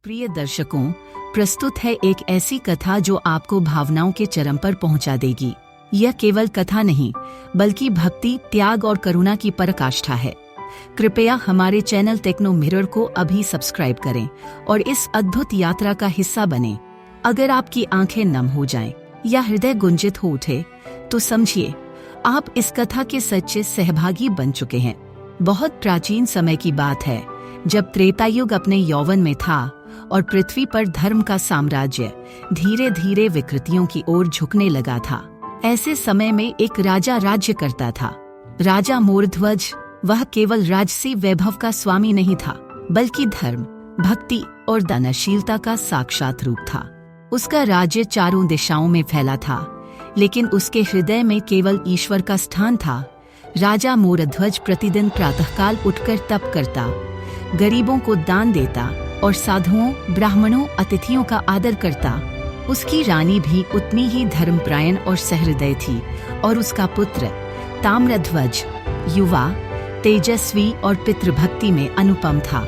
प्रिय दर्शकों, प्रस्तुत है एक ऐसी कथा जो आपको भावनाओं के चरम पर पहुंचा देगी। यह केवल कथा नहीं, बल्कि भक्ति, त्याग और करुणा की पराकाष्ठा है। कृपया हमारे चैनल टेक्नो मिरर को अभी सब्सक्राइब करें और इस अद्भुत यात्रा का हिस्सा बनें। अगर आपकी आंखें नम हो जाएं या हृदय गुंजित हो उठे, तो समझिए आप इस कथा के सच्चे सहभागी बन चुके हैं। बहुत प्राचीन समय की बात है, जब त्रेतायुग अपने यौवन में था और पृथ्वी पर धर्म का साम्राज्य धीरे धीरे विकृतियों की ओर झुकने लगा था। ऐसे समय में एक राजा राज्य करता था। राजा मोरध्वज, वह केवल राजसी वैभव का स्वामी नहीं था, बल्कि धर्म, भक्ति और दानशीलता का साक्षात रूप था। उसका राज्य चारों दिशाओं में फैला था, लेकिन उसके हृदय में केवल ईश्वर का स्थान था। राजा मोरध्वज प्रतिदिन प्रातःकाल उठकर तप करता, गरीबों को दान देता और साधुओं, ब्राह्मणों, अतिथियों का आदर करता। उसकी रानी भी उतनी ही धर्मपरायण और सहृदय थी, और उसका पुत्र ताम्रध्वज युवा, तेजस्वी और पितृभक्ति में अनुपम था।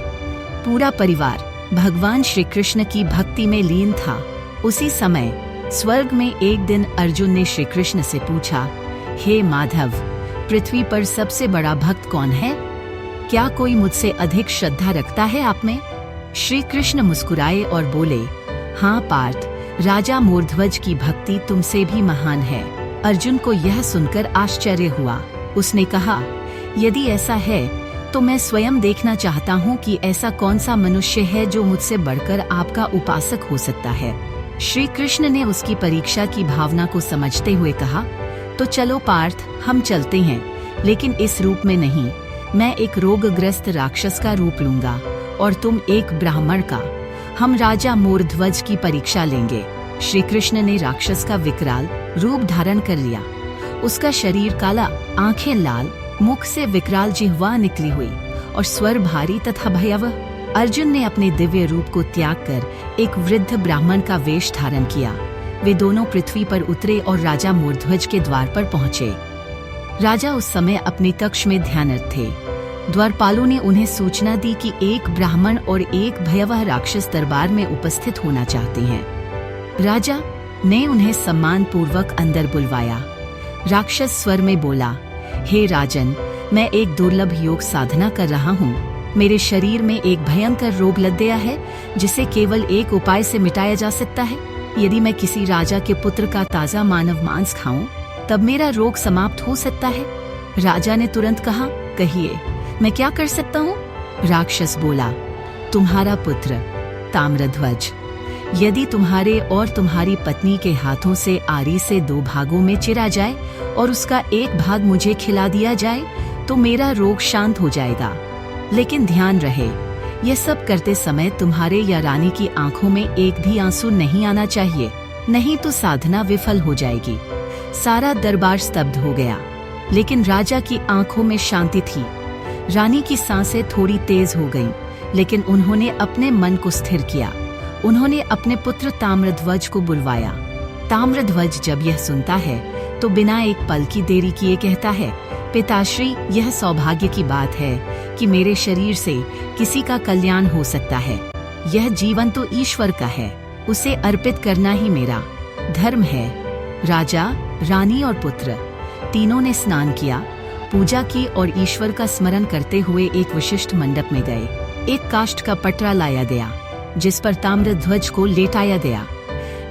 पूरा परिवार भगवान श्री कृष्ण की भक्ति में लीन था। उसी समय स्वर्ग में एक दिन अर्जुन ने श्री कृष्ण से पूछा, हे माधव, पृथ्वी पर सबसे बड़ा भक्त कौन है? क्या कोई मुझसे अधिक श्रद्धा रखता है आप में? श्री कृष्ण मुस्कुराए और बोले, हाँ पार्थ, राजा मोरध्वज की भक्ति तुमसे भी महान है। अर्जुन को यह सुनकर आश्चर्य हुआ। उसने कहा, यदि ऐसा है तो मैं स्वयं देखना चाहता हूँ कि ऐसा कौन सा मनुष्य है जो मुझसे बढ़कर आपका उपासक हो सकता है। श्री कृष्ण ने उसकी परीक्षा की भावना को समझते हुए कहा, तो चलो पार्थ, हम चलते हैं, लेकिन इस रूप में नहीं। मैं एक रोगग्रस्त राक्षस का रूप लूंगा और तुम एक ब्राह्मण का। हम राजा मोरध्वज की परीक्षा लेंगे। श्री कृष्ण ने राक्षस का विकराल रूप धारण कर लिया। उसका शरीर काला, आंखें लाल, मुख से विकराल जिह्वा निकली हुई और स्वर भारी तथा भयावह। अर्जुन ने अपने दिव्य रूप को त्याग कर एक वृद्ध ब्राह्मण का वेश धारण किया। वे दोनों पृथ्वी पर उतरे और राजा मोरध्वज के द्वार पर पहुंचे। राजा उस समय अपने कक्ष में ध्यानरत थे। द्वारपालों ने उन्हें सूचना दी कि एक ब्राह्मण और एक भयावह राक्षस दरबार में उपस्थित होना चाहते हैं। राजा ने उन्हें सम्मान पूर्वक अंदर बुलवाया। राक्षस स्वर में बोला, हे राजन, मैं एक दुर्लभ योग साधना कर रहा हूँ। मेरे शरीर में एक भयंकर रोग लग गया है, जिसे केवल एक उपाय से मिटाया जा सकता है। यदि मैं किसी राजा के पुत्र का ताजा मानव मांस खाऊं, तब मेरा रोग समाप्त हो सकता है। राजा ने तुरंत कहा, कहिए, मैं क्या कर सकता हूँ? राक्षस बोला, तुम्हारा पुत्र ताम्रध्वज यदि तुम्हारे और तुम्हारी पत्नी के हाथों से आरी से 2 भागों में चिरा जाए और उसका एक भाग मुझे खिला दिया जाए, तो मेरा रोग शांत हो जाएगा। लेकिन ध्यान रहे, यह सब करते समय तुम्हारे या रानी की आंखों में एक भी आंसू नहीं आना चाहिए, नहीं तो साधना विफल हो जाएगी। सारा दरबार स्तब्ध हो गया, लेकिन राजा की आंखों में शांति थी। रानी की सांसें थोड़ी तेज हो गईं, लेकिन उन्होंने अपने मन को स्थिर किया। उन्होंने अपने पुत्र ताम्रध्वज को बुलवाया। ताम्रध्वज जब यह सुनता है, तो बिना एक पल की देरी किए कहता है, पिताश्री, यह सौभाग्य की बात है कि मेरे शरीर से किसी का कल्याण हो सकता है। यह जीवन तो ईश्वर का है, उसे अर्पित करना ही मेरा धर्म है। राजा, रानी और पुत्र तीनों ने स्नान किया, पूजा की और ईश्वर का स्मरण करते हुए एक विशिष्ट मंडप में गए। एक काष्ठ का पटरा लाया गया, जिस पर ताम्रध्वज को लेटाया गया।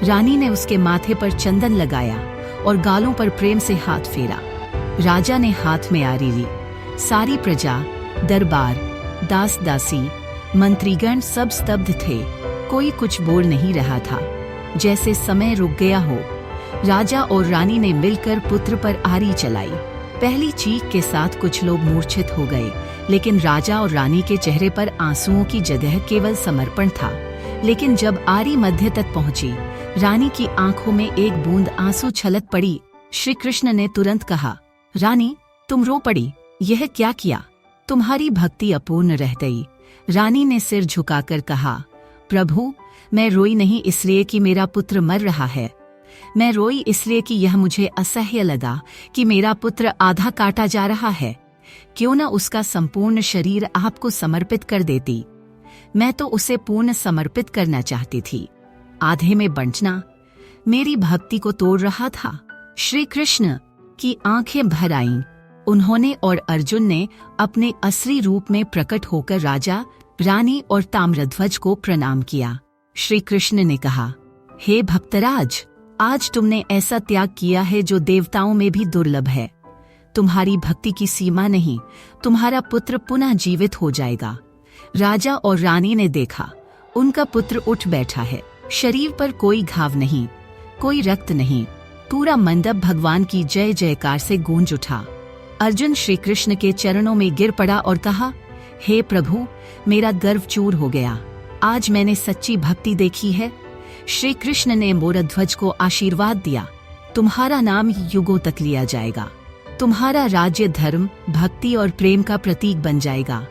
रानी ने उसके माथे पर चंदन लगाया और गालों पर प्रेम से हाथ फेरा। राजा ने हाथ में आरी ली। सारी प्रजा, दरबार, दास दासी, मंत्रीगण सब स्तब्ध थे। कोई कुछ बोल नहीं रहा था, जैसे समय रुक गया हो। राजा और रानी ने मिलकर पुत्र पर आरी चलाई। पहली चीख के साथ कुछ लोग मूर्छित हो गए, लेकिन राजा और रानी के चेहरे पर आंसुओं की जगह केवल समर्पण था। लेकिन जब आरी मध्य तक पहुंची, रानी की आंखों में एक बूंद आंसू छलक पड़ी। श्री कृष्ण ने तुरंत कहा, रानी, तुम रो पड़ी, यह क्या किया? तुम्हारी भक्ति अपूर्ण रह गई। रानी ने सिर झुकाकर कहा, प्रभु, मैं रोई नहीं इसलिए कि मेरा पुत्र मर रहा है। मैं रोई इसलिए कि यह मुझे असह्य लगा कि मेरा पुत्र आधा काटा जा रहा है। क्यों न उसका संपूर्ण शरीर आपको समर्पित कर देती। मैं तो उसे पूर्ण समर्पित करना चाहती थी। आधे में बंटना मेरी भक्ति को तोड़ रहा था। श्री कृष्ण की आंखें भर आईं। उन्होंने और अर्जुन ने अपने असली रूप में प्रकट होकर राजा, रानी और ताम्रध्वज को प्रणाम किया। श्री कृष्ण ने कहा, हे भक्तराज, आज तुमने ऐसा त्याग किया है जो देवताओं में भी दुर्लभ है। तुम्हारी भक्ति की सीमा नहीं, तुम्हारा पुत्र पुनः जीवित हो जाएगा। राजा और रानी ने देखा, उनका पुत्र उठ बैठा है। शरीर पर कोई घाव नहीं, कोई रक्त नहीं। पूरा मंडप भगवान की जय जयकार से गूंज उठा। अर्जुन श्री कृष्ण के चरणों में गिर पड़ा और कहा, हे प्रभु, मेरा गर्व चूर हो गया। आज मैंने सच्ची भक्ति देखी है। श्री कृष्ण ने मोरध्वज को आशीर्वाद दिया, तुम्हारा नाम युगों तक लिया जाएगा। तुम्हारा राज्य धर्म, भक्ति और प्रेम का प्रतीक बन जाएगा।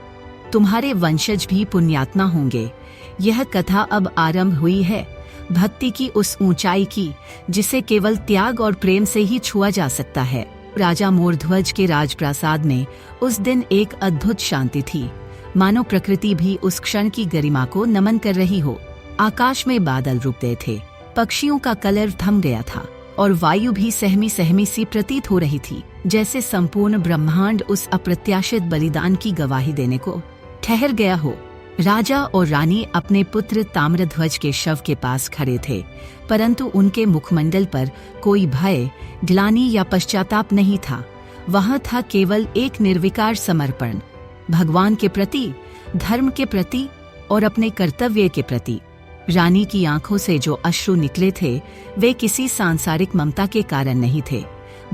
तुम्हारे वंशज भी पुण्यात्मा होंगे। यह कथा अब आरंभ हुई है, भक्ति की उस ऊंचाई की जिसे केवल त्याग और प्रेम से ही छुआ जा सकता है। राजा मोरध्वज के राजप्रासाद में उस दिन एक अद्भुत शांति थी, मानो प्रकृति भी उस क्षण की गरिमा को नमन कर रही हो। आकाश में बादल रुक गए थे, पक्षियों का कलर थम गया था और वायु भी सहमी सहमी सी प्रतीत हो रही थी, जैसे संपूर्ण ब्रह्मांड उस अप्रत्याशित बलिदान की गवाही देने को ठहर गया हो। राजा और रानी अपने पुत्र ताम्रध्वज के शव के पास खड़े थे, परंतु उनके मुखमंडल पर कोई भय, ग्लानि या पश्चाताप नहीं था। वहाँ था केवल एक निर्विकार समर्पण, भगवान के प्रति, धर्म के प्रति और अपने कर्तव्य के प्रति। रानी की आंखों से जो अश्रु निकले थे, वे किसी सांसारिक ममता के कारण नहीं थे,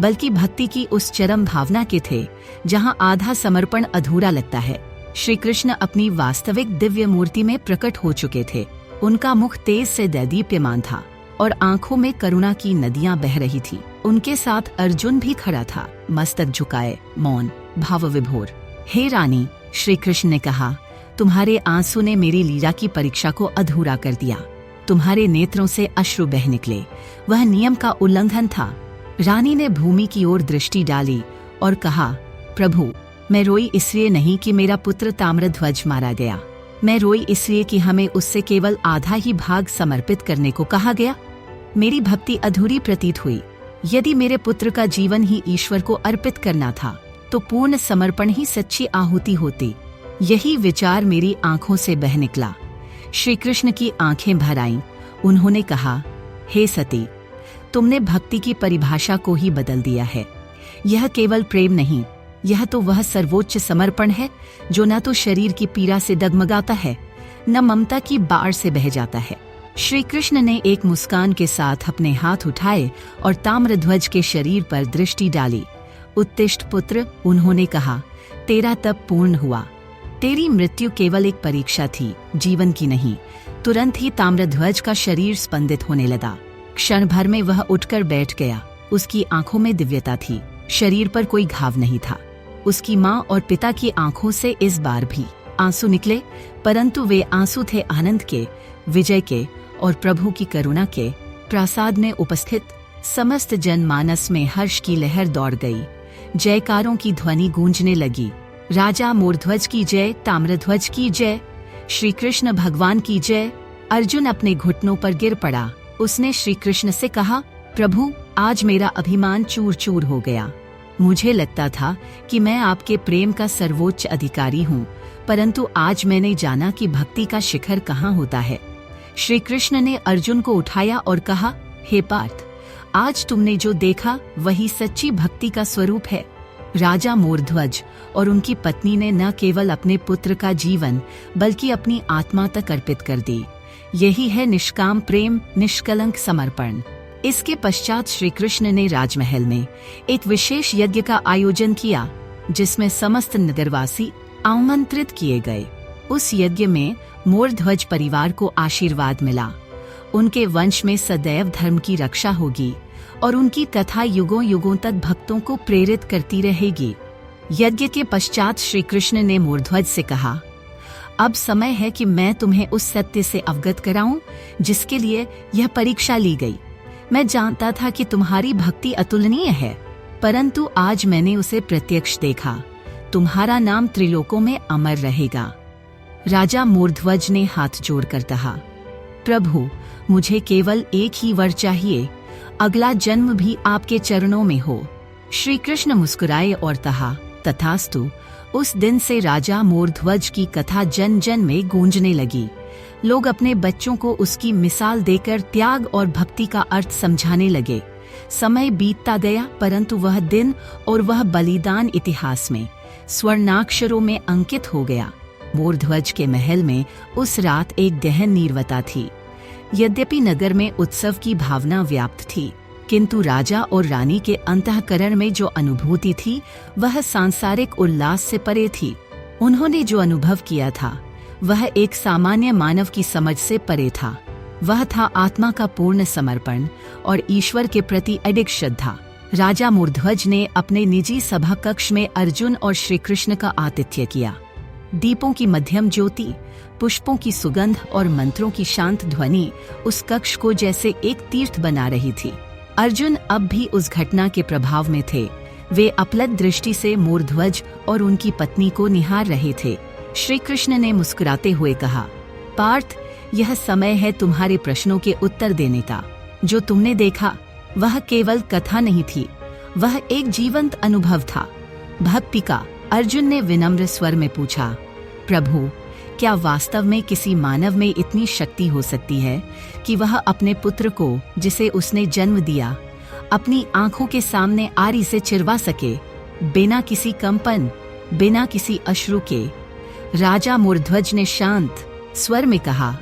बल्कि भक्ति की उस चरम भावना के थे जहाँ आधा समर्पण अधूरा लगता है। श्री कृष्ण अपनी वास्तविक दिव्य मूर्ति में प्रकट हो चुके थे। उनका मुख तेज से दैदीप्यमान था और आंखों में करुणा की नदियां बह रही थी। उनके साथ अर्जुन भी खड़ा था, मस्तक झुकाए, मौन, भाव विभोर। हे रानी, श्री कृष्ण ने कहा, तुम्हारे आंसू ने मेरी लीला की परीक्षा को अधूरा कर दिया। तुम्हारे नेत्रों से अश्रु बह निकले, वह नियम का उल्लंघन था। रानी ने भूमि की ओर दृष्टि डाली और कहा, प्रभु, मैं रोई इसलिए नहीं कि मेरा पुत्र ताम्रध्वज मारा गया। मैं रोई इसलिए कि हमें उससे केवल आधा ही भाग समर्पित करने को कहा गया। मेरी भक्ति अधूरी प्रतीत हुई। यदि मेरे पुत्र का जीवन ही ईश्वर को अर्पित करना था, तो पूर्ण समर्पण ही सच्ची आहुति होती। यही विचार मेरी आंखों से बह निकला। श्री कृष्ण की आंखें भर आईं। उन्होंने कहा, हे सती, तुमने भक्ति की परिभाषा को ही बदल दिया है। यह केवल प्रेम नहीं, यह तो वह सर्वोच्च समर्पण है जो न तो शरीर की पीड़ा से डगमगाता है, न ममता की बाढ़ से बह जाता है। श्री कृष्ण ने एक मुस्कान के साथ अपने हाथ उठाए और ताम्रध्वज के शरीर पर दृष्टि डाली। उत्तिष्ठ पुत्र, उन्होंने कहा, तेरा तप पूर्ण हुआ। तेरी मृत्यु केवल एक परीक्षा थी, जीवन की नहीं। तुरंत ही ताम्रध्वज का शरीर स्पंदित होने लगा। क्षण भर में वह उठकर बैठ गया। उसकी आंखों में दिव्यता थी, शरीर पर कोई घाव नहीं था। उसकी माँ और पिता की आंखों से इस बार भी आंसू निकले, परंतु वे आंसू थे आनंद के, विजय के और प्रभु की करुणा के। प्रासाद में उपस्थित समस्त जनमानस में हर्ष की लहर दौड़ गई। जयकारों की ध्वनि गूंजने लगी। राजा मोरध्वज की जय, ताम्रध्वज की जय, श्री कृष्ण भगवान की जय। अर्जुन अपने घुटनों पर गिर पड़ा। उसने श्री कृष्ण से कहा, प्रभु, आज मेरा अभिमान चूर चूर हो गया। मुझे लगता था कि मैं आपके प्रेम का सर्वोच्च अधिकारी हूँ, परंतु आज मैंने जाना कि भक्ति का शिखर कहाँ होता है। श्री कृष्ण ने अर्जुन को उठाया और कहा, हे पार्थ, आज तुमने जो देखा वही सच्ची भक्ति का स्वरूप है। राजा मोरध्वज और उनकी पत्नी ने न केवल अपने पुत्र का जीवन बल्कि अपनी आत्मा तक अर्पित कर दी। यही है निष्काम प्रेम, निष्कलंक समर्पण। इसके पश्चात श्री कृष्ण ने राजमहल में एक विशेष यज्ञ का आयोजन किया, जिसमें समस्त नगरवासी आमंत्रित किए गए। उस यज्ञ में मोरध्वज परिवार को आशीर्वाद मिला। उनके वंश में सदैव धर्म की रक्षा होगी और उनकी कथा युगों युगों तक भक्तों को प्रेरित करती रहेगी। यज्ञ के पश्चात श्री कृष्ण ने मोरध्वज से कहा, अब समय है कि मैं तुम्हें उस सत्य से अवगत कराऊं जिसके लिए यह परीक्षा ली गई। मैं जानता था कि तुम्हारी भक्ति अतुलनीय है, परंतु आज मैंने उसे प्रत्यक्ष देखा। तुम्हारा नाम त्रिलोकों में अमर रहेगा। राजा मोरध्वज ने हाथ जोड़कर कहा, प्रभु, मुझे केवल एक ही वर चाहिए, अगला जन्म भी आपके चरणों में हो। श्री कृष्ण मुस्कुराए और कहा, तथास्तु। उस दिन से राजा मोरध्वज की कथा जन जन में गूंजने लगी। लोग अपने बच्चों को उसकी मिसाल देकर त्याग और भक्ति का अर्थ समझाने लगे। समय बीतता गया, परंतु वह दिन और वह बलिदान इतिहास में स्वर्णाक्षरों में अंकित हो गया। मोरध्वज के महल में उस रात एक गहन नीरवता थी। यद्यपि नगर में उत्सव की भावना व्याप्त थी, किंतु राजा और रानी के अंतःकरण में जो अनुभूति थी वह सांसारिक उल्लास से परे थी। उन्होंने जो अनुभव किया था वह एक सामान्य मानव की समझ से परे था। वह था आत्मा का पूर्ण समर्पण और ईश्वर के प्रति अडिग श्रद्धा। राजा मोरध्वज ने अपने निजी सभा कक्ष में अर्जुन और श्री कृष्ण का आतिथ्य किया। दीपों की मध्यम ज्योति, पुष्पों की सुगंध और मंत्रों की शांत ध्वनि उस कक्ष को जैसे एक तीर्थ बना रही थी। अर्जुन अब भी उस घटना के प्रभाव में थे। वे अपलक दृष्टि से मोरध्वज और उनकी पत्नी को निहार रहे थे। श्री कृष्ण ने मुस्कुराते हुए कहा, पार्थ, यह समय है तुम्हारे प्रश्नों के उत्तर देने का। जो तुमने देखा वह केवल कथा नहीं थी, वह एक जीवंत अनुभव था, भक्ति का। अर्जुन ने विनम्र स्वर में पूछा, प्रभु, क्या वास्तव में किसी मानव में इतनी शक्ति हो सकती है कि वह अपने पुत्र को, जिसे उसने जन्म दिया, अपनी आंखों के सामने आरी से चिरवा सके, बिना किसी कंपन, बिना किसी अश्रु के? राजा मोरध्वज ने शांत स्वर में कहा,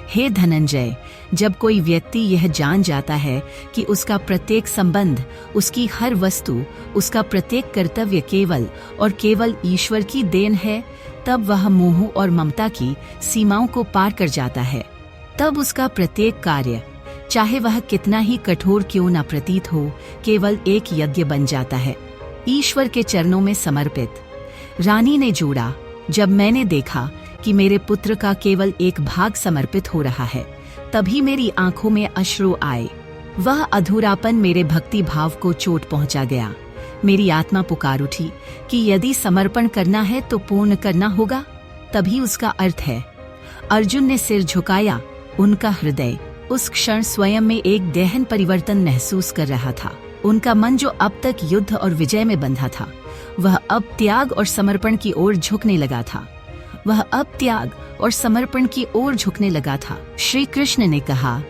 हे धनंजय, जब कोई व्यक्ति यह जान जाता है कि उसका प्रत्येक संबंध, उसकी हर वस्तु, उसका प्रत्येक कर्तव्य केवल और केवल ईश्वर की देन है, तब वह मोह और ममता की सीमाओं को पार कर जाता है। तब उसका प्रत्येक कार्य, चाहे वह कितना ही कठोर क्यों न प्रतीत हो, केवल एक यज्ञ बन जाता है, ईश्वर के चरणों में समर्पित। रानी ने जोड़ा, जब मैंने देखा कि मेरे पुत्र का केवल एक भाग समर्पित हो रहा है, तभी मेरी आंखों में अश्रु आए। वह अधूरापन मेरे भक्ति भाव को चोट पहुंचा गया। मेरी आत्मा पुकार उठी कि यदि समर्पण करना है तो पूर्ण करना होगा, तभी उसका अर्थ है। अर्जुन ने सिर झुकाया। उनका हृदय उस क्षण स्वयं में एक गहन परिवर्तन महसूस कर रहा था। उनका मन, जो अब तक युद्ध और विजय में बंधा था, वह अब त्याग और समर्पण की ओर झुकने लगा था। वह अब त्याग और समर्पण की ओर झुकने लगा था। श्री कृष्ण ने कहा,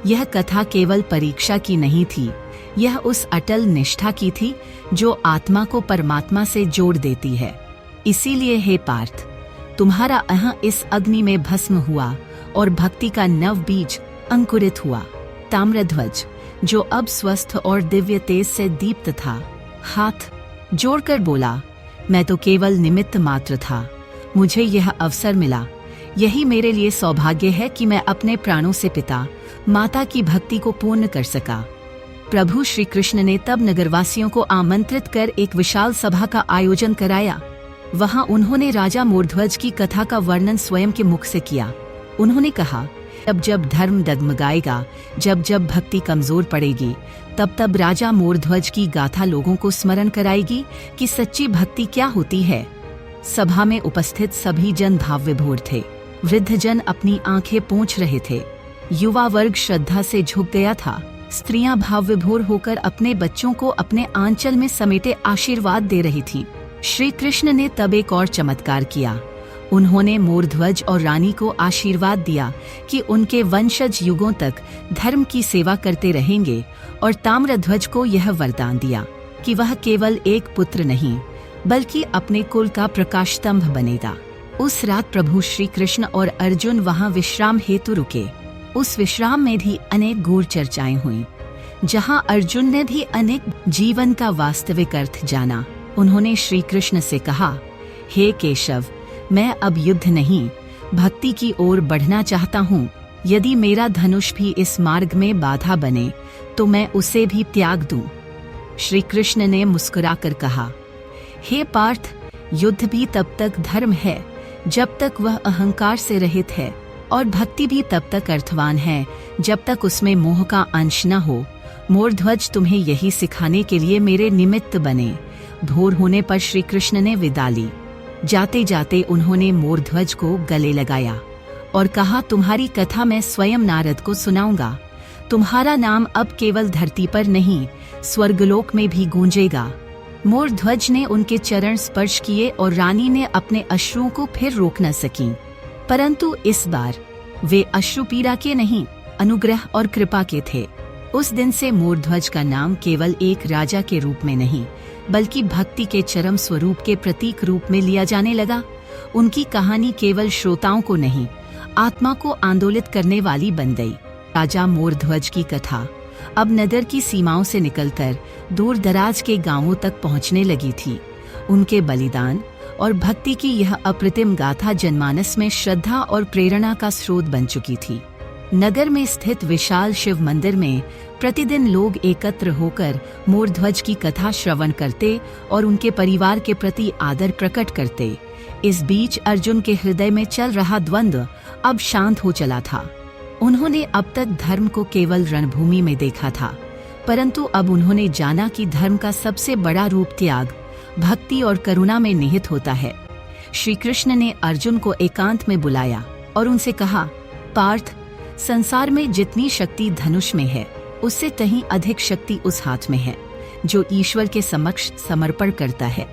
यह कथा केवल परीक्षा की नहीं थी, यह उस अटल निष्ठा की थी जो आत्मा को परमात्मा से जोड़ देती है। इसीलिए हे पार्थ, तुम्हारा अहं इस अग्नि में भस्म हुआ और भक्ति का नव बीज अंकुरित हुआ। ताम्रध्वज, जो अब स्वस्थ और दिव्य तेज से दीप्त था, हाथ जोड़कर बोला, मैं तो केवल निमित्त मात्र था, मुझे यह अवसर मिला। यही मेरे लिए सौभाग्य है कि मैं अपने प्राणों से पिता माता की भक्ति को पूर्ण कर सका। प्रभु श्री कृष्ण ने तब नगरवासियों को आमंत्रित कर एक विशाल सभा का आयोजन कराया। वहां उन्होंने राजा मोरध्वज की कथा का वर्णन स्वयं के मुख से किया। उन्होंने कहा, अब जब धर्म डगमगाएगा, जब जब भक्ति कमजोर पड़ेगी, तब तब राजा मोरध्वज की गाथा लोगों को स्मरण कराएगी कि सच्ची भक्ति क्या होती है। सभा में उपस्थित सभी जन भाव विभोर थे। वृद्धजन अपनी आंखें पोंछ रहे थे। युवा वर्ग श्रद्धा से झुक गया था। स्त्रियां भाव विभोर होकर अपने बच्चों को अपने आंचल में समेटे आशीर्वाद दे रही थीं। श्री कृष्ण ने तब एक और चमत्कार किया। उन्होंने मोरध्वज और रानी को आशीर्वाद दिया कि उनके वंशज युगों तक धर्म की सेवा करते रहेंगे, और ताम्रध्वज को यह वरदान दिया कि वह केवल एक पुत्र नहीं, बल्कि अपने कुल का प्रकाश स्तंभ बनेगा। उस रात प्रभु श्री कृष्ण और अर्जुन वहां विश्राम हेतु रुके। उस विश्राम में भी अनेक गूढ़ चर्चाएं हुईं, जहां अर्जुन ने भी अनेक जीवन का वास्तविक अर्थ जाना। उन्होंने श्री कृष्ण से कहा, हे केशव, मैं अब युद्ध नहीं, भक्ति की ओर बढ़ना चाहता हूँ। यदि मेरा धनुष भी इस मार्ग में बाधा बने तो मैं उसे भी त्याग दूं। श्री कृष्ण ने मुस्कुराकर कहा, हे पार्थ, युद्ध भी तब तक धर्म है जब तक वह अहंकार से रहित है, और भक्ति भी तब तक अर्थवान है जब तक उसमें मोह का अंश न हो। मोरध्वज तुम्हें यही सिखाने के लिए मेरे निमित्त बने। भोर होने पर श्री कृष्ण ने विदा ली। जाते जाते उन्होंने मोरध्वज को गले लगाया और कहा, तुम्हारी कथा मैं स्वयं नारद को सुनाऊंगा। तुम्हारा नाम अब केवल धरती पर नहीं, स्वर्गलोक में भी गूंजेगा। मोरध्वज ने उनके चरण स्पर्श किए और रानी ने अपने अश्रुओं को फिर रोक न सकी, परंतु इस बार वे अश्रु पीड़ा के नहीं, अनुग्रह और कृपा के थे। उस दिन से मोरध्वज का नाम केवल एक राजा के रूप में नहीं, बल्कि भक्ति के चरम स्वरूप के प्रतीक रूप में लिया जाने लगा। उनकी कहानी केवल श्रोताओं को नहीं, आत्मा को आंदोलित करने वाली बन गई। राजा मोरध्वज की कथा अब नगर की सीमाओं से निकलकर दूर दराज के गांवों तक पहुंचने लगी थी। उनके बलिदान और भक्ति की यह अप्रतिम गाथा जनमानस में श्रद्धा और प्रेरणा का स्रोत बन चुकी थी। नगर में स्थित विशाल शिव मंदिर में प्रतिदिन लोग एकत्र होकर मोरध्वज की कथा श्रवण करते और उनके परिवार के प्रति आदर प्रकट करते। इस बीच अर्जुन के हृदय में चल रहा द्वंद्व अब शांत हो चला था। उन्होंने अब तक धर्म को केवल रणभूमि में देखा था, परंतु अब उन्होंने जाना कि धर्म का सबसे बड़ा रूप त्याग, भक्ति और करुणा में निहित होता है। श्री कृष्ण ने अर्जुन को एकांत में बुलाया और उनसे कहा, पार्थ, संसार में जितनी शक्ति धनुष में है, उससे कहीं अधिक शक्ति उस हाथ में है जो ईश्वर के समक्ष समर्पण करता है।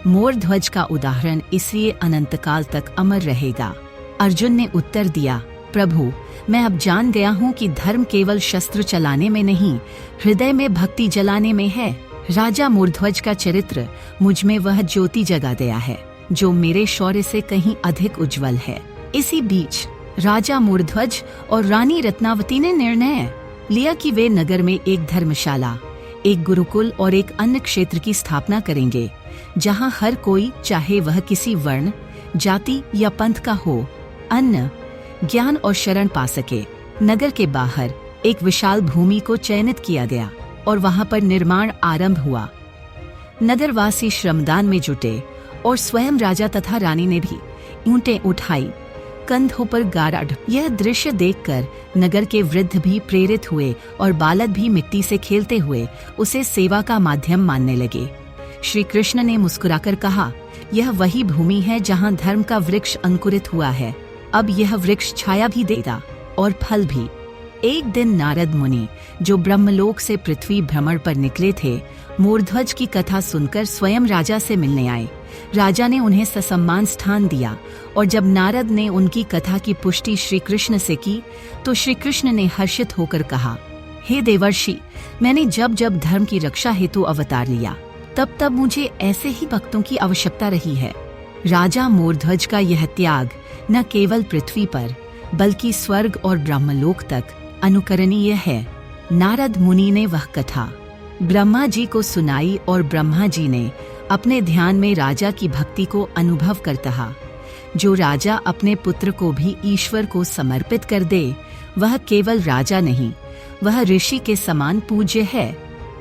मोरध्वज का उदाहरण इसलिए अनंतकाल तक अमर रहेगा। अर्जुन ने उत्तर दिया, प्रभु, मैं अब जान गया हूँ कि धर्म केवल शस्त्र चलाने में नहीं, हृदय में भक्ति जलाने में है। राजा मोरध्वज का चरित्र मुझ में वह ज्योति जगा गया है जो मेरे शौर्य से कहीं अधिक उज्जवल है। इसी बीच राजा मोरध्वज और रानी रत्नावती ने निर्णय लिया कि वे नगर में एक धर्मशाला, एक गुरुकुल और एक अन्य क्षेत्र की स्थापना करेंगे, जहां हर कोई, चाहे वह किसी वर्ण, जाति या पंथ का हो, अन्न, ज्ञान और शरण पा सके। नगर के बाहर एक विशाल भूमि को चयनित किया गया और वहां पर निर्माण आरंभ हुआ। नगरवासी श्रमदान में जुटे और स्वयं राजा तथा रानी ने भी ईंटें उठाई, कंधों पर गारा। यह दृश्य देखकर नगर के वृद्ध भी प्रेरित हुए और बालक भी मिट्टी से खेलते हुए उसे सेवा का माध्यम मानने लगे। श्री कृष्ण ने मुस्कुराकर कहा, यह वही भूमि है जहां धर्म का वृक्ष अंकुरित हुआ है। अब यह वृक्ष छाया भी देगा और फल भी। एक दिन नारद मुनि, जो ब्रह्मलोक से पृथ्वी भ्रमण पर निकले थे, मोरध्वज की कथा सुनकर स्वयं राजा से मिलने आए। राजा ने उन्हें ससम्मान स्थान दिया और जब नारद ने उनकी कथा की पुष्टि श्री कृष्ण से की, तो श्री कृष्ण ने हर्षित होकर कहा, हे देवर्षि, मैंने जब जब धर्म की रक्षा हेतु अवतार लिया, तब तब मुझे ऐसे ही भक्तों की आवश्यकता रही है। राजा मोरध्वज का यह त्याग न केवल पृथ्वी पर बल्कि स्वर्ग और ब्रह्मलोक तक अनुकरणीय है। नारद मुनि ने वह कथा ब्रह्मा जी को सुनाई और ब्रह्मा जी ने अपने ध्यान में राजा की भक्ति को अनुभव कर कहा, जो राजा अपने पुत्र को भी ईश्वर को समर्पित कर दे, वह केवल राजा नहीं, वह ऋषि के समान पूज्य है।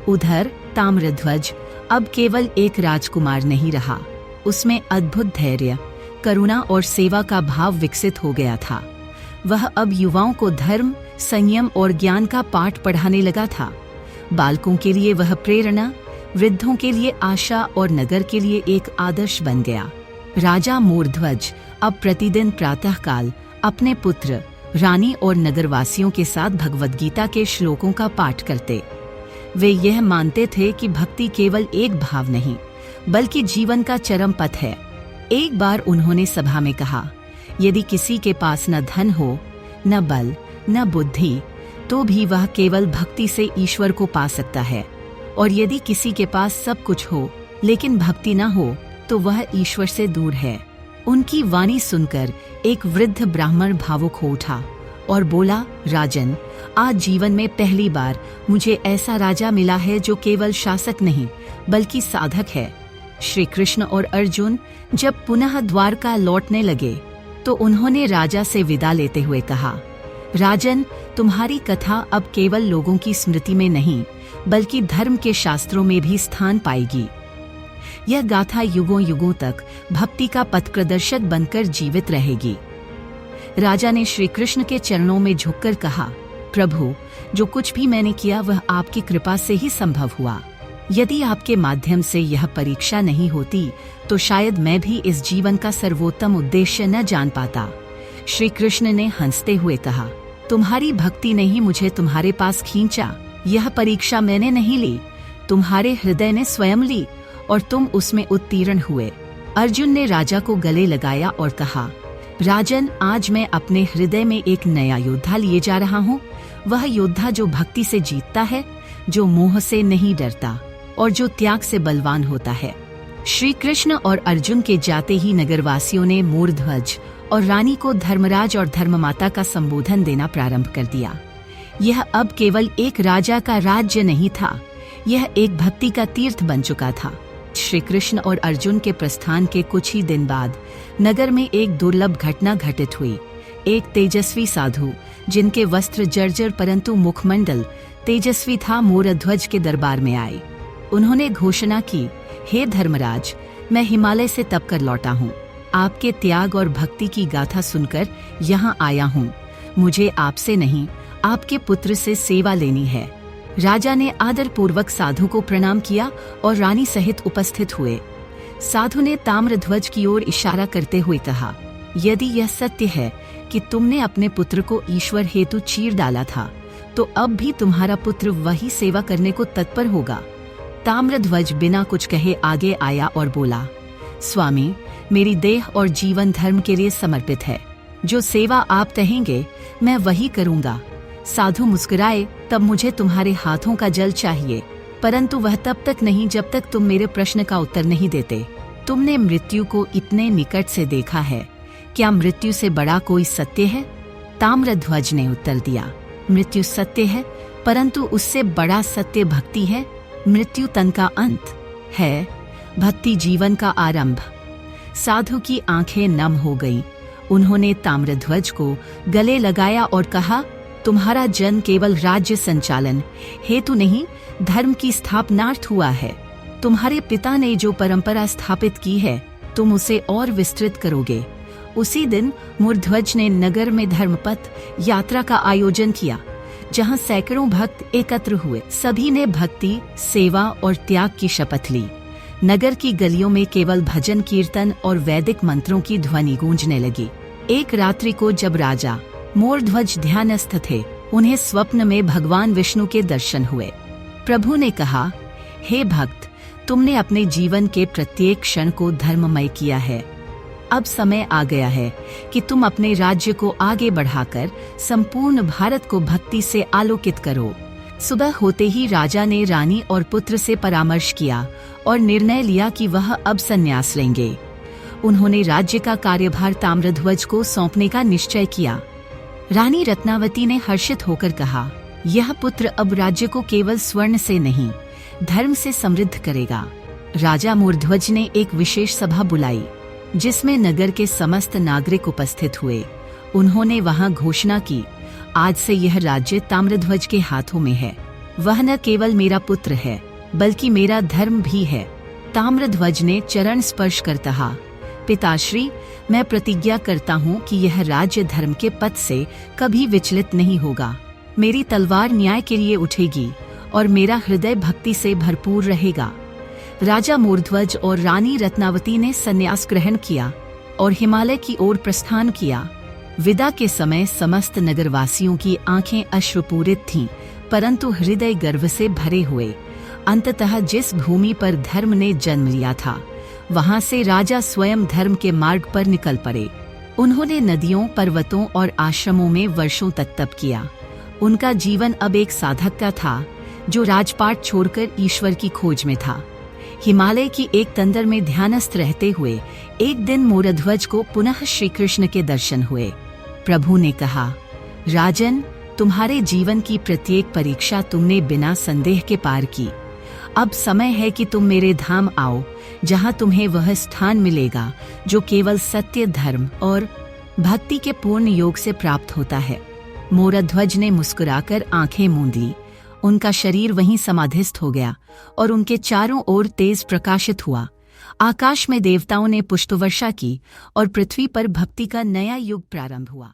उधर ताम्रध्वज अब केवल एक राजकुमार नहीं रहा, उसमें अद्भुत धैर्य, करुणा और सेवा का भाव विकसित हो गया था। वह अब युवाओं को धर्म, संयम और ज्ञान का पाठ पढ़ाने लगा था। बालकों के लिए वह प्रेरणा, वृद्धों के लिए आशा और नगर के लिए एक आदर्श बन गया। राजा मोरध्वज अब प्रतिदिन प्रातःकाल अपने पुत्र, रानी और नगरवासियों के साथ भगवद गीता के श्लोकों का पाठ करते। वे यह मानते थे कि भक्ति केवल एक भाव नहीं, बल्कि जीवन का चरम पथ है। एक बार उन्होंने सभा में कहा, यदि किसी के पास न धन हो, न बल, न बुद्धि, तो भी वह केवल भक्ति से ईश्वर को पा सकता है, और यदि किसी के पास सब कुछ हो लेकिन भक्ति न हो, तो वह ईश्वर से दूर है। उनकी वाणी सुनकर एक वृद्ध ब्राह्मण भावुक हो उठा और बोला, राजन, आज जीवन में पहली बार मुझे ऐसा राजा मिला है जो केवल शासक नहीं बल्कि साधक है। श्री कृष्ण और अर्जुन जब पुनः द्वारका लौटने लगे, तो उन्होंने राजा से विदा लेते हुए कहा, राजन, तुम्हारी कथा अब केवल लोगों की स्मृति में नहीं बल्कि धर्म के शास्त्रों में भी स्थान पाएगी। यह गाथा युगों युगों तक भक्ति का पथ प्रदर्शक बनकर जीवित रहेगी। राजा ने श्री कृष्ण के चरणों में झुककर कहा, प्रभु, जो कुछ भी मैंने किया वह आपकी कृपा से ही संभव हुआ। यदि आपके माध्यम से यह परीक्षा नहीं होती तो शायद मैं भी इस जीवन का सर्वोत्तम उद्देश्य न जान पाता। श्री कृष्ण ने हंसते हुए कहा, तुम्हारी भक्ति ने ही मुझे तुम्हारे पास खींचा। यह परीक्षा मैंने नहीं ली, तुम्हारे हृदय ने स्वयं ली और तुम उसमें उत्तीर्ण हुए। अर्जुन ने राजा को गले लगाया और कहा, राजन, आज मैं अपने हृदय में एक नया योद्धा लिए जा रहा हूँ। वह योद्धा जो भक्ति से जीतता है, जो मोह से नहीं डरता और जो त्याग से बलवान होता है। श्री कृष्ण और अर्जुन के जाते ही नगरवासियों ने मोरध्वज और रानी को धर्मराज और धर्ममाता का संबोधन देना प्रारंभ कर दिया। यह अब केवल एक राजा का राज्य नहीं था, यह एक भक्ति का तीर्थ बन चुका था। श्री कृष्ण और अर्जुन के प्रस्थान के कुछ ही दिन बाद नगर में एक दुर्लभ घटना घटित हुई। एक तेजस्वी साधु, जिनके वस्त्र जर्जर परंतु मुखमंडल तेजस्वी था, मोरध्वज के दरबार में आए। उन्होंने घोषणा की, हे धर्मराज, मैं हिमालय से तप कर लौटा हूँ। आपके त्याग और भक्ति की गाथा सुनकर यहाँ आया हूँ। मुझे आपसे नहीं, आपके पुत्र से सेवा लेनी है। राजा ने आदर पूर्वक साधु को प्रणाम किया और रानी सहित उपस्थित हुए। साधु ने ताम्रध्वज की ओर इशारा करते हुए कहा, यदि यह सत्य है कि तुमने अपने पुत्र को ईश्वर हेतु चीर डाला था, तो अब भी तुम्हारा पुत्र वही सेवा करने को तत्पर होगा। ताम्रध्वज बिना कुछ कहे आगे आया और बोला, स्वामी, मेरी देह और जीवन धर्म के लिए समर्पित है। जो सेवा आप कहेंगे मैं वही करूँगा। साधु मुस्कुराए, तब मुझे तुम्हारे हाथों का जल चाहिए, परंतु वह तब तक नहीं जब तक तुम मेरे प्रश्न का उत्तर नहीं देते। तुमने मृत्यु को इतने निकट से देखा है, क्या मृत्यु से बड़ा कोई सत्य है? ताम्रध्वज ने उत्तर दिया, मृत्यु सत्य है, परंतु उससे बड़ा सत्य भक्ति है। मृत्यु तन का अंत है, भक्ति जीवन का आरंभ। साधु की आंखें नम हो गईं। उन्होंने ताम्रध्वज को गले लगाया और कहा, तुम्हारा जन्म केवल राज्य संचालन हेतु नहीं, धर्म की स्थापनार्थ हुआ है। तुम्हारे पिता ने जो परंपरा स्थापित की है, तुम उसे और विस्तृत करोगे। उसी दिन मोरध्वज ने नगर में धर्मपथ यात्रा का आयोजन किया, जहां सैकड़ों भक्त एकत्र हुए। सभी ने भक्ति, सेवा और त्याग की शपथ ली। नगर की गलियों में केवल भजन कीर्तन और वैदिक मंत्रों की ध्वनि गूंजने लगी। एक रात्रि को जब राजा मोरध्वज ध्यानस्थ थे, उन्हें स्वप्न में भगवान विष्णु के दर्शन हुए। प्रभु ने कहा, हे भक्त, तुमने अपने जीवन के प्रत्येक क्षण को धर्ममय किया है। अब समय आ गया है कि तुम अपने राज्य को आगे बढ़ाकर संपूर्ण भारत को भक्ति से आलोकित करो। सुबह होते ही राजा ने रानी और पुत्र से परामर्श किया और निर्णय लिया कि वह अब संन्यास लेंगे। उन्होंने राज्य का कार्यभार ताम्रध्वज को सौंपने का निश्चय किया। रानी रत्नावती ने हर्षित होकर कहा, यह पुत्र अब राज्य को केवल स्वर्ण से नहीं, धर्म से समृद्ध करेगा। राजा मोरध्वज ने एक विशेष सभा बुलाई, जिसमें नगर के समस्त नागरिक उपस्थित हुए। उन्होंने वहां घोषणा की, आज से यह राज्य ताम्रध्वज के हाथों में है। वह न केवल मेरा पुत्र है, बल्कि मेरा धर्म भी है। ताम्रध्वज ने चरण स्पर्श कर कहा, पिताश्री, मैं प्रतिज्ञा करता हूँ कि यह राज्य धर्म के पथ से कभी विचलित नहीं होगा। मेरी तलवार न्याय के लिए उठेगी और मेरा हृदय भक्ति से भरपूर रहेगा। राजा मोरध्वज और रानी रत्नावती ने संन्यास ग्रहण किया और हिमालय की ओर प्रस्थान किया। विदा के समय समस्त नगरवासियों की आंखें अश्रुपूरित थीं, परंतु हृदय गर्व से भरे हुए। अंततः जिस भूमि पर धर्म ने जन्म लिया था, वहां से राजा स्वयं धर्म के मार्ग पर निकल पड़े। उन्होंने नदियों, पर्वतों और आश्रमों में वर्षों तक तप किया। उनका जीवन अब एक साधक का था, जो राजपाट छोड़कर ईश्वर की खोज में था। हिमालय की एक तंदर में ध्यानस्थ रहते हुए एक दिन मोरध्वज को पुनः श्री कृष्ण के दर्शन हुए। प्रभु ने कहा, राजन, तुम्हारे जीवन की प्रत्येक परीक्षा तुमने बिना संदेह के पार की। अब समय है कि तुम मेरे धाम आओ, जहां तुम्हें वह स्थान मिलेगा जो केवल सत्य, धर्म और भक्ति के पूर्ण योग से प्राप्त होता है। मोरध्वज ने मुस्कुराकर आंखें मूंद ली। उनका शरीर वहीं समाधिस्थ हो गया और उनके चारों ओर तेज प्रकाशित हुआ। आकाश में देवताओं ने पुष्पवर्षा की और पृथ्वी पर भक्ति का नया युग प्रारंभ हुआ।